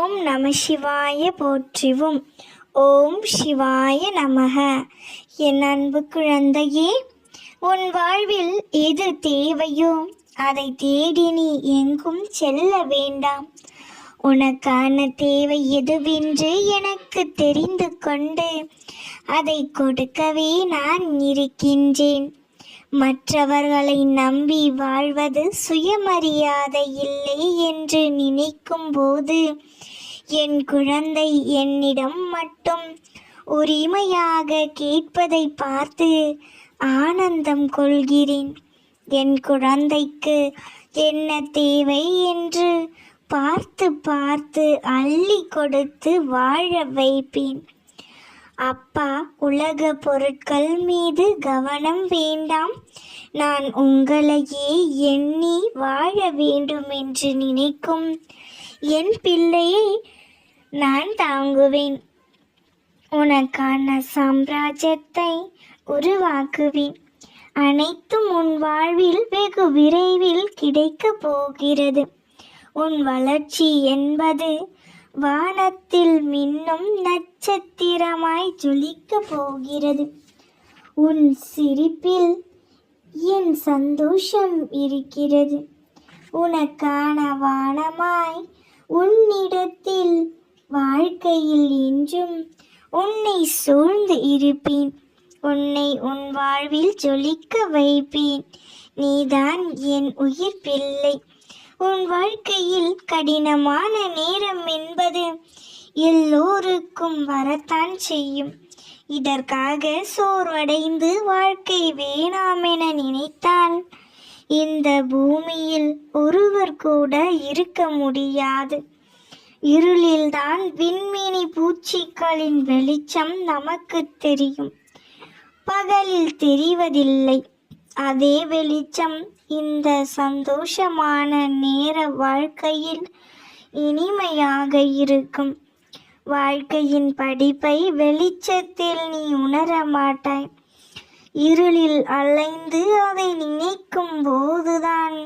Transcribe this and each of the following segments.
ஓம் நம சிவாய போற்றிவோம். ஓம் சிவாய நமக. என் அன்பு குழந்தையே, உன் வாழ்வில் எது தேவையோ அதை தேடி நீ எங்கும் செல்ல வேண்டாம். உனக்கான தேவை எதுவென்று எனக்கு தெரிந்து கொண்டு அதை கொடுக்கவே நான் இருக்கின்றேன். மற்றவர்களை நம்பி வாழ்வது சுயமரியாதை இல்லை என்று நினைக்கும் போது என் குழந்தை என்னிடம் மட்டும் உரிமையாக கேட்பதை பார்த்து ஆனந்தம் கொள்கிறேன். என் குழந்தைக்கு என்ன தேவை என்று பார்த்து பார்த்து அள்ளி கொடுத்து வாழ வைப்பேன். அப்பா, உலக பொருட்கள் மீது கவனம் வேண்டாம். நான் உங்களையே எண்ணி வாழ வேண்டும் என்று நினைக்கும் என் பிள்ளையை நான் தாங்குவேன். உனக்கான சாம்ராஜ்யத்தை உருவாக்குவேன். அனைத்தும் உன் வாழ்வில் வெகு விரைவில் கிடைக்கப் போகிறது. உன் வளர்ச்சி என்பது வானத்தில் மின்னும் நட்சத்திரமாய் ஜொலிக்கப் போகிறது. உன் சிரிப்பில் என் சந்தோஷம் இருக்கிறது. உனக்கான வானமாய் உன்னிடத்தில் வாழ்க்கையில் என்றும் உன்னை சூழ்ந்து இருப்பேன். உன்னை உன் வாழ்வில் ஜொலிக்க வைப்பேன். நீதான் என் உயிர் பிள்ளை. உன் வாழ்க்கையில் கடினமான நேரம் என்பது எல்லோருக்கும் வரத்தான் செய்யும். இதற்காக சோர்வடைந்து வாழ்க்கை வேணாமென நினைத்தால் இந்த பூமியில் ஒருவர் கூட இருக்க முடியாது. இருளில்தான் விண்மீனி பூச்சிகளின் வெளிச்சம் நமக்கு தெரியும். பகலில் தெரிவதில்லை. அதே வெளிச்சம் இந்த சந்தோஷமான நேர வாழ்க்கையில் இனிமையாக இருக்கும். வாழ்க்கையின் படிப்பை வெளிச்சத்தில் நீ உணர மாட்டாய். இருளில் அலைந்து அதை நினைக்கும் போதுதான்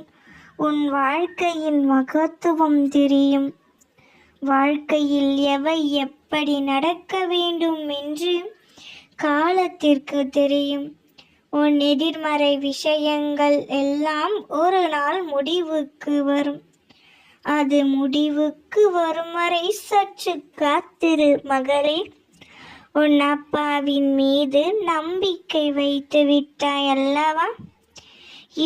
உன் வாழ்க்கையின் மகத்துவம் தெரியும். வாழ்க்கையில் எவை எப்படி நடக்க வேண்டும் என்று காலத்திற்கு தெரியும். உன் எதிர்மறை விஷயங்கள் எல்லாம் ஒரு நாள் முடிவுக்கு வரும். அது முடிவுக்கு வரும் வரை சற்று காத்திரு மகளே. உன் அப்பாவின் மீது நம்பிக்கை வைத்து விட்டாய் அல்லவா?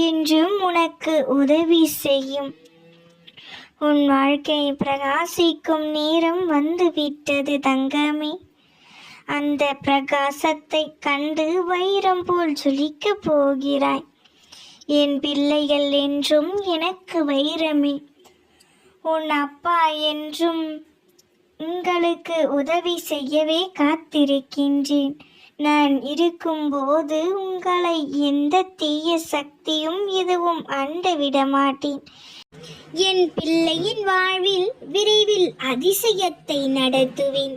என்றும் உனக்கு உதவி செய்யும். உன் வாழ்க்கை பிரகாசிக்கும் நேரம் வந்துவிட்டது தங்கமே. அந்த பிரகாசத்தை கண்டு வைரம் போல் ஜொலிக்கப் போகிறாய். என் பிள்ளைகள் என்றும் எனக்கு வைரமே. உன் அப்பா என்றும் உங்களுக்கு உதவி செய்யவே காத்திருக்கின்றேன். நான் இருக்கும்போது உங்களை எந்த தீய சக்தியும் எதுவும் அண்ட விட மாட்டேன். என் பிள்ளையின் வாழ்வில் விரைவில் அதிசயத்தை நடத்துவேன்.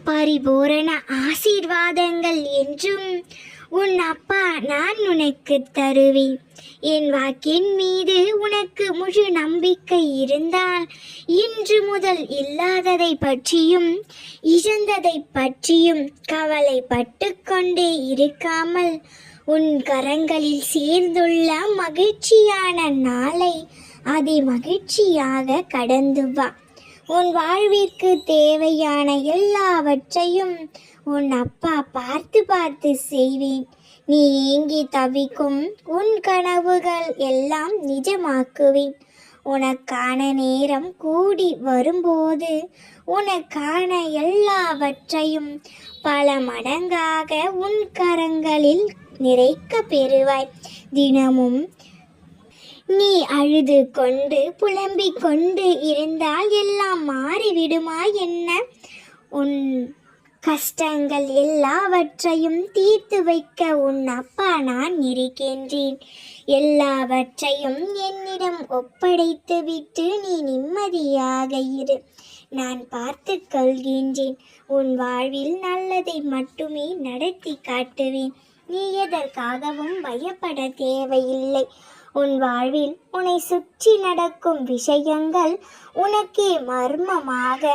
பரிபூரண ஆசீர்வாதங்கள் என்றும் உன் அப்பா நான் உனக்கு தருவேன். என் வாக்கின் மீது உனக்கு முழு நம்பிக்கை இருந்தால் இன்று முதல் இல்லாததை பற்றியும் இழந்ததை பற்றியும் கவலைப்பட்டு கொண்டே இருக்காமல் உன் கரங்களில் சேர்ந்துள்ள மகிழ்ச்சியான நாளை அதை மகிழ்ச்சியாக கடந்து வா. உன் வாழ்விற்கு தேவையான எல்லாவற்றையும் உன் அப்பா பார்த்து பார்த்து செய்வேன். நீ ஏங்கி தவிக்கும் உன் கனவுகள் எல்லாம் நிஜமாக்குவேன். உனக்கான நேரம் கூடி வரும்போது உனக்கான எல்லாவற்றையும் பல மடங்காக உன் கரங்களில் நிறைக்க பெறுவாய். தினமும் நீ அழுது கொண்டு புலம்பிக் கொண்டு இருந்தால் எல்லாம் மாறிவிடுமா என்ன? உன் கஷ்டங்கள் எல்லாவற்றையும் தீர்த்து வைக்க உன் அப்பா நான் இருக்கின்றேன். எல்லாவற்றையும் என்னிடம் ஒப்படைத்து விட்டு நீ நிம்மதியாக இரு. நான் பார்த்து கொள்கின்றேன். உன் வாழ்வில் நல்லதை மட்டுமே நடத்தி காட்டுவேன். நீ எதற்காகவும் பயப்பட தேவையில்லை. உன் வாழ்வில் உன்னை சுற்றி நடக்கும் விஷயங்கள் உனக்கே மர்மமாக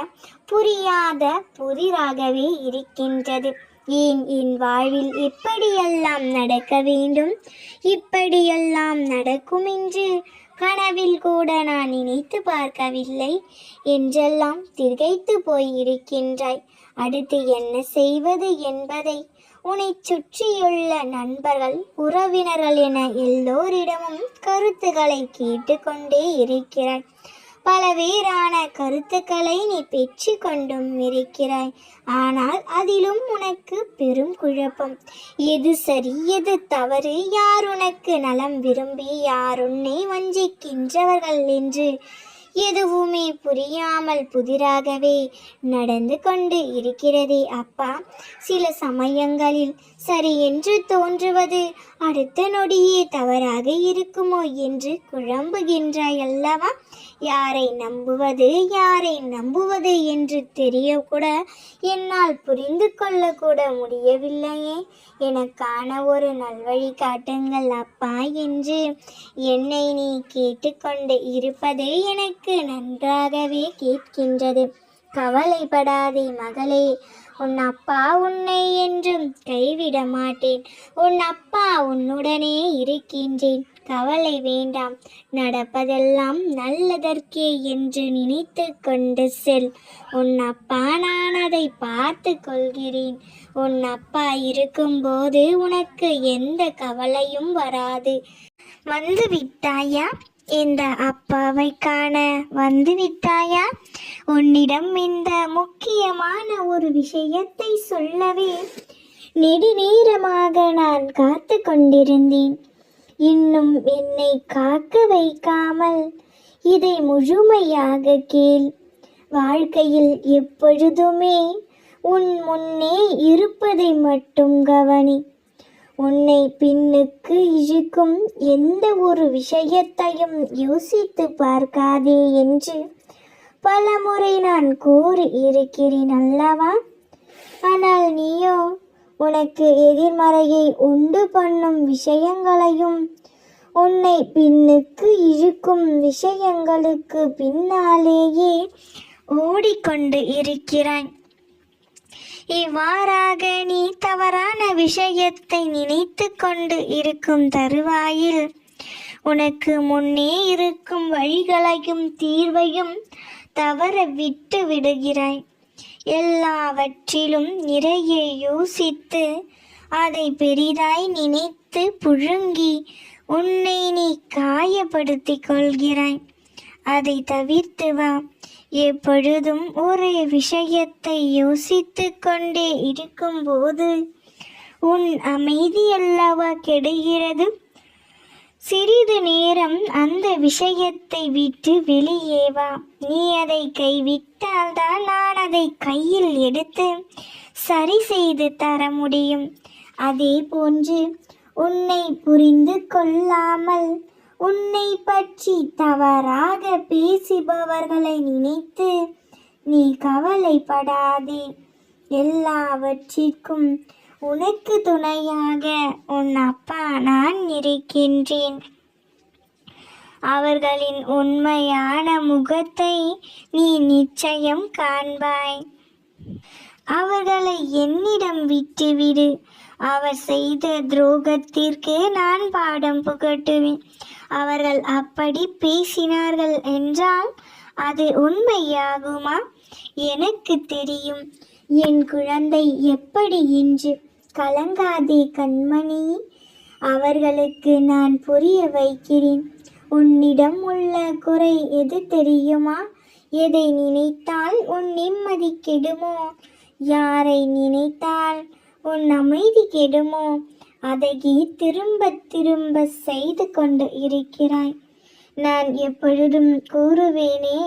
புரியாத புதிராகவே இருக்கின்றது. ஏன் என் வாழ்வில் இப்படியெல்லாம் நடக்க வேண்டும், இப்படியெல்லாம் நடக்கும் என்று கனவில் கூட நான் நினைத்து பார்க்கவில்லை என்றெல்லாம் திகைத்து போய் இருக்கின்றாய். அடுத்து என்ன செய்வது என்பதை உன்னை சுற்றியுள்ள நண்பர்கள், உறவினர்கள் என எல்லோரிடமும் கருத்துக்களை கேட்டுக்கொண்டே இருக்கிறாய். பலவேறான கருத்துக்களை நீ பெற்று கொண்டும் இருக்கிறாய். ஆனால் அதிலும் உனக்கு பெரும் குழப்பம். எது சரி, எது தவறு, யார் உனக்கு நலம் விரும்பி யார் உன்னை வஞ்சிக்கின்றவர்கள் என்று எதுவுமே புரியாமல் புதிராகவே நடந்து கொண்டு இருக்கிறதே அப்பா. சில சமயங்களில் சரி என்று தோன்றுவது அடுத்த நொடியே தவறாக இருக்குமோ என்று குழம்புகின்றாய் அல்லவா? யாரை நம்புவது என்று தெரியக்கூட என்னால் புரிந்து கொள்ளக்கூட முடியவில்லையே. எனக்கான ஒரு நல்வழி காட்டுங்கள் அப்பா என்று என்னை நீ கேட்டுக்கொண்டு இருப்பது எனக்கு நன்றாகவே கேட்கின்றது. கவலைப்படாதே மகளே, உன் அப்பா உன்னை என்றும் கைவிட மாட்டேன். உன் அப்பா உன்னுடனே இருக்கின்றேன். கவலை வேண்டாம். நடப்பதெல்லாம் நல்லதற்கே என்று நினைத்து கொண்டு செல். உன் அப்பா நான் அதை பார்த்து கொள்கிறேன். உன் அப்பா இருக்கும்போது உனக்கு எந்த கவலையும் வராது. வந்து விட்டாயா? இந்த அப்பாவை காண வந்து விட்டாயா? உன்னிடம் இந்த முக்கியமான ஒரு விஷயத்தை சொல்லவே நெடுநேரமாக நான் காத்து கொண்டிருந்தேன். இன்னும் என்னை காக்க வைக்காமல் இதை முழுமையாக கேள். வாழ்க்கையில் எப்பொழுதுமே உன் முன்னே இருப்பதை மட்டும் கவனி. உன்னை பின்னுக்கு இழுக்கும் எந்த ஒரு விஷயத்தையும் யோசித்து பார்க்காதே என்று பலமுறை நான் கூறி இருக்கிறேன் அல்லவா? ஆனால் நீயோ உனக்கு எதிர்மறையை உண்டு பண்ணும் விஷயங்களையும் உன்னை பின்னுக்கு இழுக்கும் விஷயங்களுக்கு பின்னாலேயே ஓடிக்கொண்டு இருக்கிறாய். இவ்வாறாக நீ தவறான விஷயத்தை நினைத்து கொண்டு இருக்கும் தருவாயில் உனக்கு முன்னே இருக்கும் வழிகளையும் தீர்வையும் தவற விட்டு விடுகிறாய். எல்லாவற்றிலும் நிறைய யோசித்து அதை பெரிதாய் நினைத்து புழுங்கி உன்னை நீ காயப்படுத்திக் கொள்கிறாய். அதை தவிர்த்து வா. எப்பொழுதும் ஒரு விஷயத்தை யோசித்து கொண்டே இருக்கும்போது உன் அமைதி அல்லவா கெடுகிறது. சிறிது நேரம் அந்த விஷயத்தை விட்டு வெளியே வா. நீ அதை கைவிட்டால்தான் நான் அதை கையில் எடுத்து சரி செய்து தர முடியும். அதே போன்று உன்னை புரிந்து கொள்ளாமல் உன்னை பற்றி தவறாக பேசுபவர்களை நினைத்து நீ கவலைப்படாதே. எல்லாவற்றிற்கும் உனக்கு துணையாக உன் அப்பா நான் இருக்கின்றேன். அவர்களின் உண்மையான முகத்தை நீ நிச்சயம் காண்பாய். அவர்களை என்னிடம் விட்டுவிடு. அவர் செய்த துரோகத்திற்கு நான் பாடம் புகட்டுவேன். அவர்கள் அப்படி பேசினார்கள் என்றால் அது உண்மையாகுமா? எனக்கு தெரியும் என் குழந்தை எப்படி என்று. கலங்காதே கண்மணி, அவர்களுக்கு நான் புரிய வைக்கிறேன். உன்னிடம் உள்ள குறை எது தெரியுமா? எதை நினைத்தால் உன் நிம்மதி கெடுமோ, யாரை நினைத்தால் உன் அமைதி கெடுமோ அதையே திரும்ப திரும்ப செய்து கொண்டு இருக்கிறாய். நான் எப்பொழுதும் கூறுவேனே,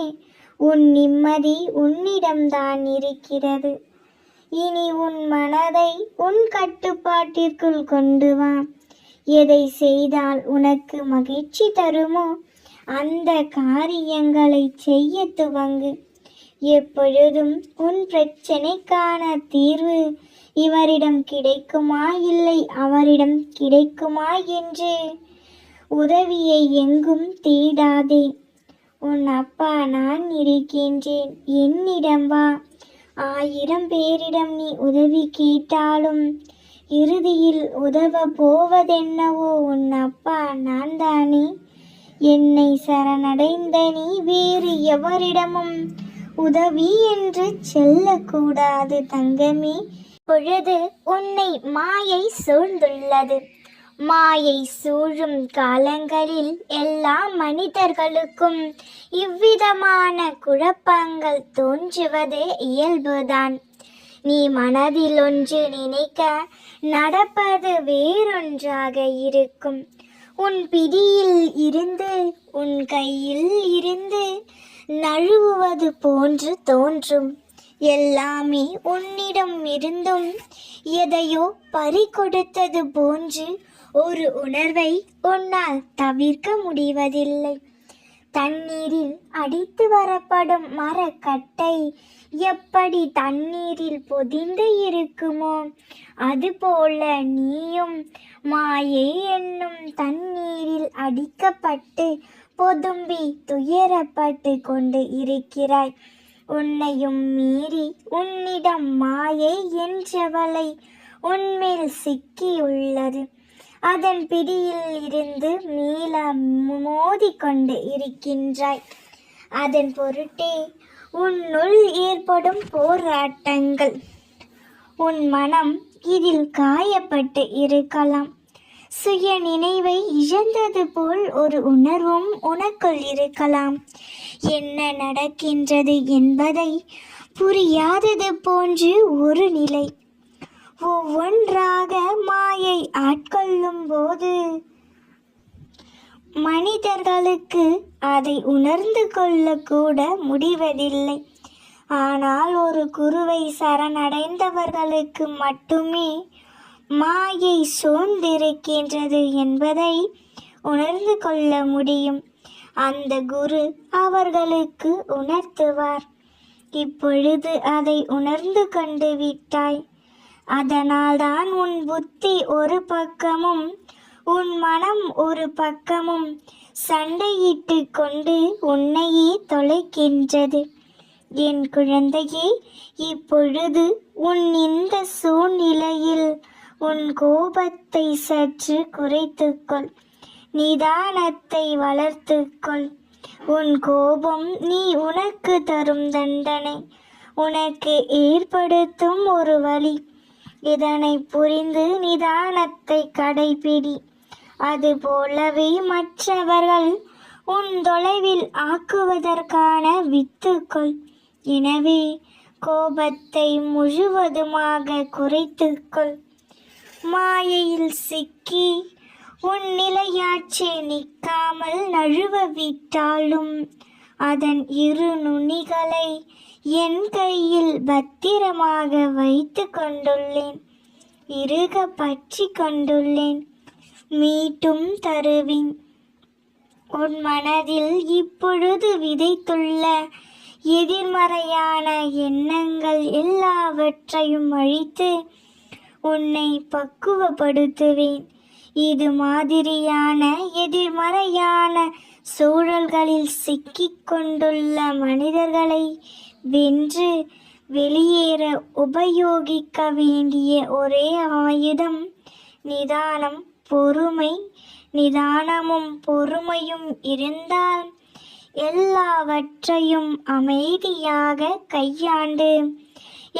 உன் நிம்மதி உன்னிடம்தான் இருக்கிறது. இனி உன் மனதை உன் கட்டுப்பாட்டிற்குள் கொண்டு வா. எதை செய்தால் உனக்கு மகிழ்ச்சி தருமோ அந்த காரியங்களை செய்ய துவங்கு. எப்பொழுதும் உன் பிரச்சனைக்கான தீர்வு இவரிடம் கிடைக்குமா இல்லை அவரிடம் கிடைக்குமா என்று உதவியை எங்கும் தேடாதே. உன் அப்பா நான் இருக்கின்றேன், என்னிடம் வா. 1000 பேரிடம் நீ உதவி கேட்டாலும் இறுதியில் உதவ போவதென்னவோ உன் அப்பா நான் தானே. என்னை சரணடைந்த நீ வேறு எவரிடமும் உதவி என்று செல்லக்கூடாது தங்கமே. பொழுது உன்னை மாயை சூழ்ந்துள்ளது. மாயை சூழும் காலங்களில் எல்லா மனிதர்களுக்கும் இவ்விதமான குழப்பங்கள் தோன்றுவது இயல்புதான். நீ மனதில் ஒன்று நினைக்க நடப்பது வேறொன்றாக இருக்கும். உன் பிடியில் இருந்து உன் கையில் இருந்து நழுவுவது போன்று தோன்றும். எல்லாமே உன்னிடம் இருந்தும் எதையோ பறிகொடுத்தது போன்று ஒரு உணர்வை உன்னால் தவிர்க்க முடிவதில்லை. தண்ணீரில் அடித்து வரப்படும் மரக்கட்டை எப்படி தண்ணீரில் பொதிந்து இருக்குமோ அதுபோல நீயும் மாயை என்னும் தண்ணீரில் அடிக்கப்பட்டு பொதும்பி துயரப்பட்டு கொண்டு இருக்கிறாய். உன்னையும் மீறி உன்னிடம் மாயை என்றவளை உன்மேல் சிக்கியுள்ளது. அதன் பிடியில் இருந்து மீள மோதிக்கொண்டு இருக்கின்றாய். அதன் பொருட்டே உன்னுள் ஏற்படும் போராட்டங்கள். உன் மனம் இதில் காயப்பட்டு இருக்கலாம். சுய நினைவை இழந்தது போல் ஒரு உணர்வும் உனக்குள் இருக்கலாம். என்ன நடக்கின்றது என்பதை புரியாதது போன்று ஒரு நிலை. ஒவ்வொன்றாக மாயை ஆட்கொள்ளும் போது மனிதர்களுக்கு அதை உணர்ந்து கொள்ளக்கூட முடிவதில்லை. ஆனால் ஒரு குருவை சரணடைந்தவர்களுக்கு மட்டுமே மாயை சூழ்ந்திருக்கின்றது என்பதை உணர்ந்து கொள்ள முடியும். அந்த குரு அவர்களுக்கு உணர்த்துவார். இப்பொழுது அதை உணர்ந்து கொண்டு விட்டாய். அதனால்தான் உன் புத்தி ஒரு பக்கமும் உன் மனம் ஒரு பக்கமும் சண்டையிட்டு கொண்டு உன்னையே தொலைக்கின்றது. என் குழந்தையே, இப்பொழுது உன் இந்த சூழ்நிலையில் உன் கோபத்தை சற்று குறைத்துக்கொள். நிதானத்தை வளர்த்துக்கொள். உன் கோபம் நீ உனக்கு தரும் தண்டனை, உனக்கு ஏற்படுத்தும் ஒரு வழி. இதனை புரிந்து நிதானத்தை கடைபிடி. அதுபோலவே மற்றவர்கள் உன் தொலைவில் ஆக்குவதற்கான வித்துக்கள். எனவே கோபத்தை முழுவதுமாக குறைத்துக்கொள். மாயையில் சிக்கி உன் நிலையாட்சி நிற்காமல் நழுவ விட்டாலும் அதன் இரு நுனிகளை என் கையில் பத்திரமாக வைத்து கொண்டுள்ளேன். இறுக பற்றி கொண்டுள்ளேன். மீட்டும் தருவேன். உன் மனதில் இப்பொழுது விதைத்துள்ள எதிர்மறையான எண்ணங்கள் எல்லாவற்றையும் அழித்து உன்னை பக்குவப்படுத்துவேன். இது மாதிரியான எதிர்மறையான சூழல்களில் சிக்கிக் கொண்டுள்ள மனிதர்களை வென்று வெளியேற உபயோகிக்க வேண்டிய ஒரே ஆயுதம் நிதானம், பொறுமை. நிதானமும் பொறுமையும் இருந்தால் எல்லாவற்றையும் அமைதியாக கையாண்டு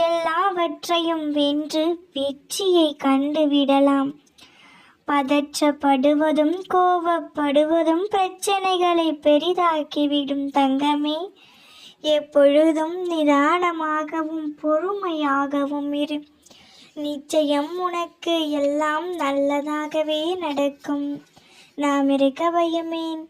எல்லாவற்றையும் வென்று வெற்றியை கண்டுவிடலாம். பதற்றப்படுவதும் கோபப்படுவதும் பிரச்சனைகளை பெரிதாக்கிவிடும் தங்கமே. எப்பொழுதும் நிதானமாகவும் பொறுமையாகவும் இரு. நிச்சயம் உனக்கு எல்லாம் நல்லதாகவே நடக்கும். நாம் இருக்க பயமேன்?